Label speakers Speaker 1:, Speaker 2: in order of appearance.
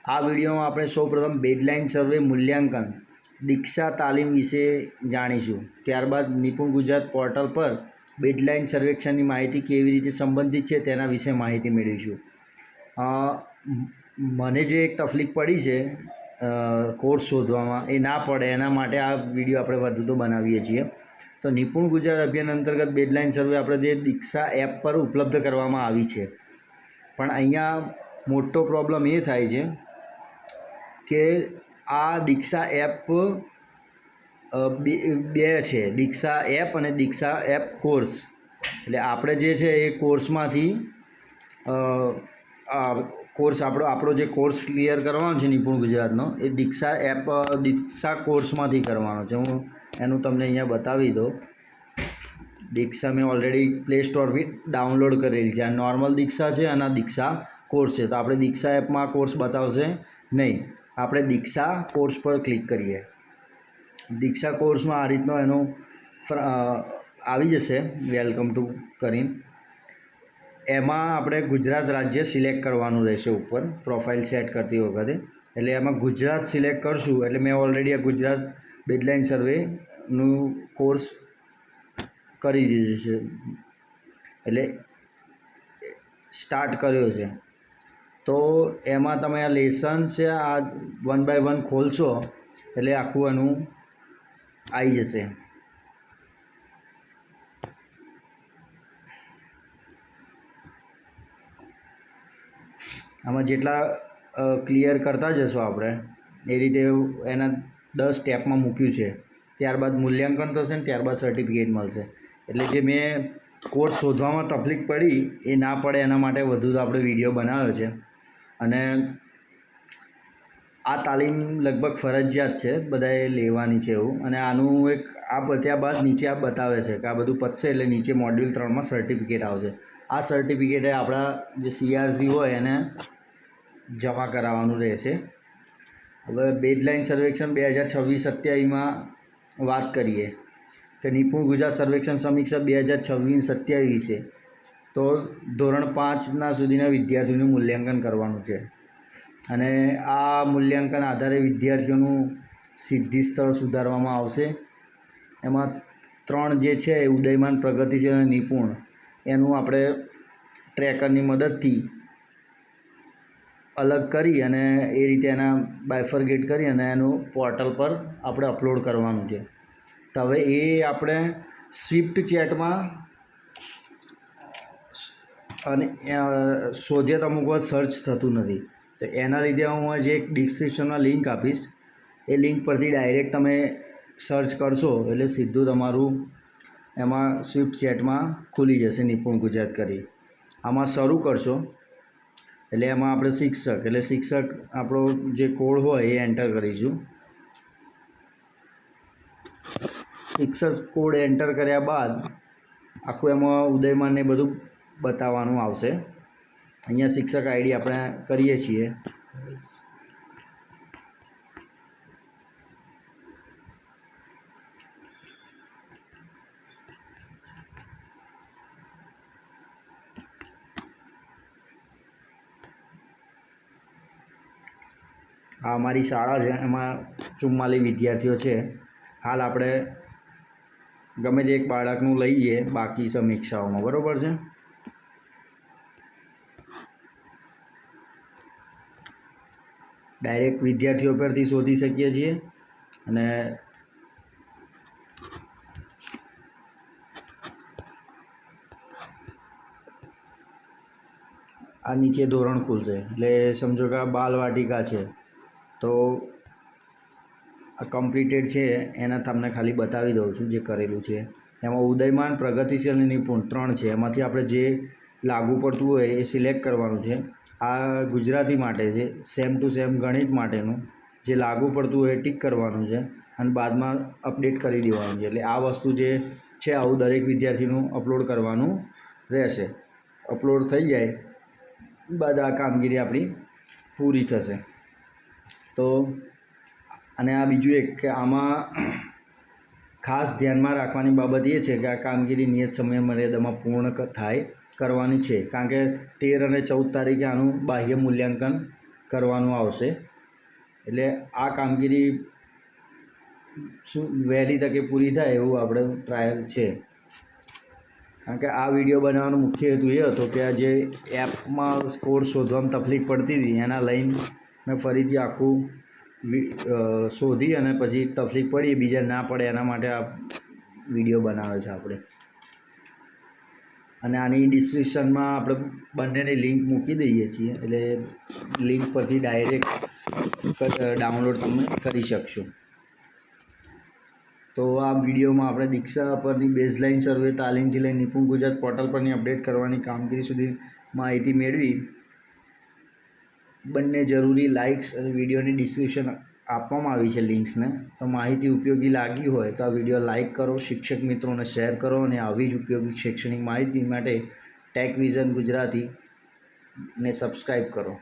Speaker 1: આ વિડીયોમાં આપણે સૌપ્રથમ બેડલાઇન સર્વે મૂલ્યાંકન દીક્ષા તાલીમ વિશે જાણીશું. ત્યારબાદ નિપુણ ગુજરાત પોર્ટલ પર બેડલાઇન સર્વેક્ષણની માહિતી કેવી રીતે સંબંધિત છે તેના વિશે માહિતી મેળવીશું. મને જે એક તકલીફ પડી છે કોર્સ શોધવામાં એ ના પડે એના માટે આ વિડીયો આપણે વધુ તો બનાવીએ છીએ. તો નિપુણ ગુજરાત અભિયાન અંતર્ગત બેડલાઇન સર્વે આપણે જે દીક્ષા એપ પર ઉપલબ્ધ કરવામાં આવી છે, પણ અહીંયા મોટો પ્રોબ્લેમ એ થાય છે કે આ દીક્ષા એપ બે છે, દીક્ષા એપ અને દીક્ષા એપ કોર્સ. એટલે આપણે જે છે એ કોર્સમાંથી આપણો જે કોર્સ ક્લિયર કરવાનો છે નિપુણ ગુજરાતનો, એ દીક્ષા એપ દીક્ષા કોર્સમાંથી કરવાનો છે. હું એનું તમને અહીંયા બતાવી દઉં. દીક્ષા મેં ઓલરેડી પ્લે સ્ટોરથી ડાઉનલોડ કરેલી છે. આ નોર્મલ દીક્ષા છે અને આ દીક્ષા કોર્સ છે. તો આપણે દીક્ષા એપમાં કોર્સ બતાવશે નહીં, આપણે દીક્ષા કોર્સ પર ક્લિક કરીએ. દીક્ષા કોર્સમાં આ રીતનો એનો આવી જશે વેલકમ ટુ કરીને. એમાં આપણે ગુજરાત રાજ્ય સિલેક્ટ કરવાનું રહેશે ઉપર પ્રોફાઇલ સેટ કરતી વખતે. એટલે એમાં ગુજરાત સિલેક્ટ કરશું એટલે મેં ઓલરેડી આ ગુજરાત બેડલાઇન સર્વેનું કોર્સ કરી દીધું છે, એટલે સ્ટાર્ટ કર્યો છે. તો એમાં તમે આ લેસન છે આ 1 by 1 ખોલશો એટલે આખું એનું આવી જશે. આમાં જેટલા ક્લિયર કરતા જશો આપણે એ રીતે એના 10 સ્ટેપમાં મૂક્યું છે. ત્યારબાદ મૂલ્યાંકન થશે ને ત્યારબાદ સર્ટિફિકેટ મળશે. એટલે જે મેં કોર્સ શોધવામાં તકલીફ પડી એ ના પડે એના માટે વધુ તો આપણે વિડીયો બનાવ્યો છે. અને આ તાલીમ લગભગ ફરજિયાત છે, બધાએ લેવાની છે એવું. અને આનું એક આ પત્યા બાદ નીચે આ બતાવે છે કે આ બધું પતશે એટલે નીચે મોડ્યુલ 3માં સર્ટિફિકેટ આવશે. આ સર્ટિફિકેટ આપણા જે CRC હોય એને જમા કરાવવાનું રહેશે. હવે બેડલાઇન સર્વેક્ષણ 2026-27માં વાત કરીએ કે નિપુણ ગુજરાત સર્વેક્ષણ સમીક્ષા 2026-27 છે. તો ધોરણ 5ના સુધીના વિદ્યાર્થીઓનું મૂલ્યાંકન કરવાનું છે. અને આ મૂલ્યાંકન આધારે વિદ્યાર્થીઓનું સિદ્ધિ સ્તર સુધારવામાં આવશે. એમાં 3 જે છે ઉદયમાન, પ્રગતિશીલ અને નિપુણ એનું આપણે ટ્રેકરની મદદથી અલગ કરી અને એ રીતે એના બાયફર્ગેટ કરી અને એનું પોર્ટલ પર આપણે અપલોડ કરવાનું છે. તો હવે એ આપણે સ્વિફ્ટ ચેટમાં અને શોધીએ તો અમુક વાર સર્ચ થતું નથી. તો એના લીધે હું જે એક ડિસ્ક્રિપ્શનમાં લિંક આપીશ, એ લિંક પરથી ડાયરેક્ટ તમે સર્ચ કરશો એટલે સીધું તમારું એમાં સ્વિફ્ટ ચેટમાં ખુલી જશે નિપુણ ગુજરાત કરી. આમાં શરૂ કરશો એટલે એમાં આપણે શિક્ષક આપણો જે કોડ હોય એ એન્ટર કરીશું. શિક્ષક કોડ એન્ટર કર્યા બાદ આખું એમાં ઉદયમાનને બધું બતાવવાનું આવશે. અહીંયા શિક્ષક આઈડી આપણે કરીએ છીએ. આ અમારી શાળા છે, એમાં 44 વિદ્યાર્થીઓ છે. હાલ આપણે ગમે તે એક બાળકનું લઈએ બાકી સમીક્ષાઓમાં, બરાબર છે. ડાયરેક્ટ વિદ્યાર્થીઓ પરથી શોધી શકીએ છીએ. અને આ નીચે ધોરણ ખુલશે એટલે સમજો કે આ બાલવાટિકા છે, તો આ કમ્પ્લીટેડ છે એના તમને ખાલી બતાવી દઉં છું જે કરેલું છે. એમાં ઉદયમાન, પ્રગતિશીલ અને નિપુણ 3 છે. એમાંથી આપણે જે લાગુ પડતું હોય એ સિલેક્ટ કરવાનું છે. આ ગુજરાતી માટે છે, સેમ ટુ સેમ ગણિત માટેનું જે લાગુ પડતું હોય ટીક કરવાનું છે અને બાદમાં અપડેટ કરી દેવાનું છે. એટલે આ વસ્તુ જે છે આવું દરેક વિદ્યાર્થીનું અપલોડ કરવાનું રહેશે. અપલોડ થઈ જાય બાદ આ કામગીરી આપણી પૂરી થશે. તો અને આ બીજું એક કે આમાં ખાસ ધ્યાનમાં રાખવાની બાબત એ છે કે આ કામગીરી નિયત સમય મર્યાદામાં પૂર્ણ કરવાની છે. કારણ કે 13 અને 14 તારીખે આનું બાહ્ય મૂલ્યાંકન કરવાનું આવશે. એટલે આ કામગીરી વહેલી તકે પૂરી થાય એવું આપણે ટ્રાયલ છે. કારણ કે આ વિડીયો બનાવવાનો મુખ્ય હેતુ એ હતો કે આ જે એપમાં કોડ શોધવામાં તકલીફ પડતી હતી એના લઈને મેં ફરીથી આખું શોધી અને પછી તકલીફ પડી બીજા ના પડે એના માટે આ વિડીયો બનાવ્યો છે આપણે. અને આની ડિસ્ક્રિપ્શનમાં આપણે બંનેની લિંક મૂકી દઈએ છીએ, એટલે લિંક પરથી ડાયરેક્ટ ડાઉનલોડ તમે કરી શકશો. તો આ વિડીયોમાં આપણે દીક્ષા પરની બેઝલાઇન સર્વે તાલીમથી લઈને નિપુણ ગુજરાત પોર્ટલ પરની અપડેટ કરવાની કામગીરી સુધી માહિતી મેળવી. બંને જરૂરી લાઇક્સ અને વિડીયોની ડિસ્ક્રિપ્શન આપવામાં આવી છે લિંક્સને. તો માહિતી ઉપયોગી લાગી હોય તો આ વિડીયો લાઇક કરો, શિક્ષક મિત્રોને શેર કરો અને આવી જ ઉપયોગી શૈક્ષણિક માહિતી માટે ટેક વિઝન ગુજરાતીને સબસ્ક્રાઈબ કરો.